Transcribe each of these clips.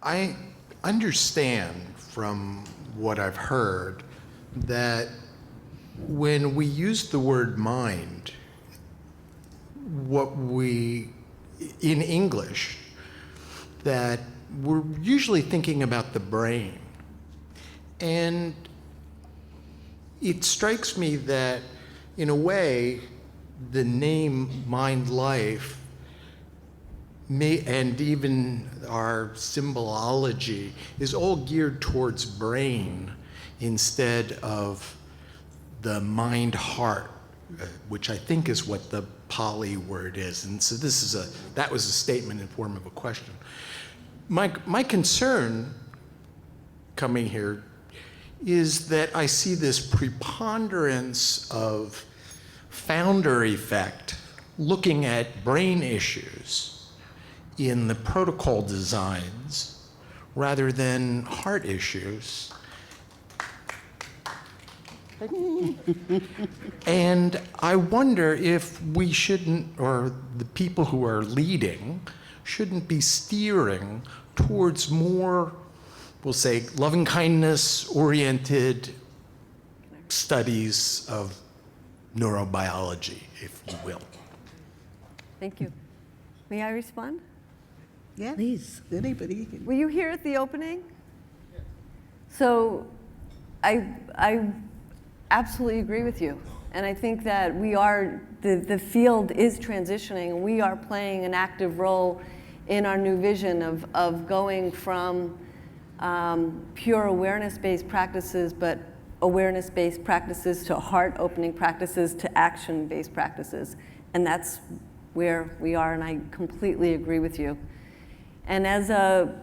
I understand from what I've heard that when we use the word mind, in English, that we're usually thinking about the brain. And it strikes me that, in a way, the name Mind Life and even our symbology is all geared towards brain instead of the mind-heart, which I think is what the Pali word is. And so that was a statement in form of a question. My concern coming here is that I see this preponderance of founder effect looking at brain issues in the protocol designs rather than heart issues. And I wonder if we shouldn't, or the people who are leading, shouldn't be steering towards more, we'll say, loving kindness oriented studies of neurobiology, if you will. Thank you. May I respond? Yeah, please. Anybody? Were you here at the opening? So I absolutely agree with you. And I think that the field is transitioning. We are playing an active role in our new vision of going from pure awareness-based practices, but awareness-based practices to heart-opening practices to action-based practices. And that's where we are, and I completely agree with you. And as a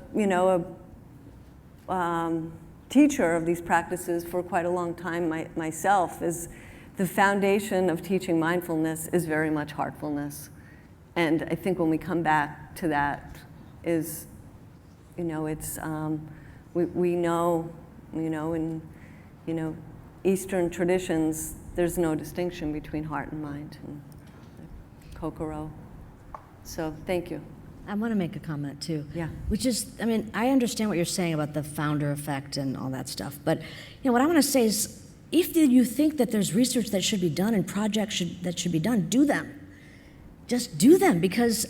teacher of these practices for quite a long time myself, is the foundation of teaching mindfulness is very much heartfulness. And I think when we come back to that is, it's, we know, in, Eastern traditions, there's no distinction between heart and mind, and Kokoro. So thank you. I want to make a comment too. Yeah. Which is, I understand what you're saying about the founder effect and all that stuff, but what I want to say is, if you think that there's research that should be done and projects that should be done, do them. Just do them, because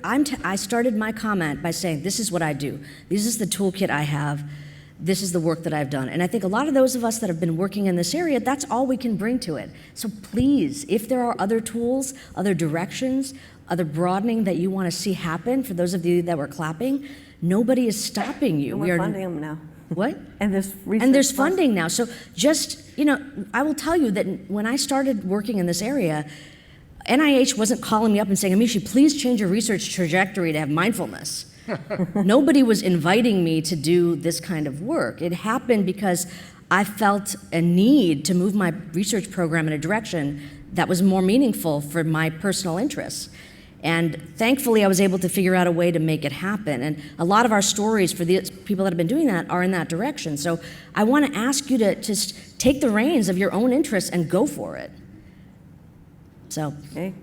I started my comment by saying, this is what I do. This is the toolkit I have. This is the work that I've done. And I think a lot of those of us that have been working in this area, that's all we can bring to it. So please, if there are other tools, other directions, other broadening that you want to see happen, for those of you that were clapping, nobody is stopping you. And we're funding them now. What? And there's funding now. So just, I will tell you that when I started working in this area, NIH wasn't calling me up and saying, Amishi, please change your research trajectory to have mindfulness. Nobody was inviting me to do this kind of work. It happened because I felt a need to move my research program in a direction that was more meaningful for my personal interests. And thankfully, I was able to figure out a way to make it happen. And a lot of our stories for the people that have been doing that are in that direction. So I want to ask you to just take the reins of your own interests and go for it. So. Okay.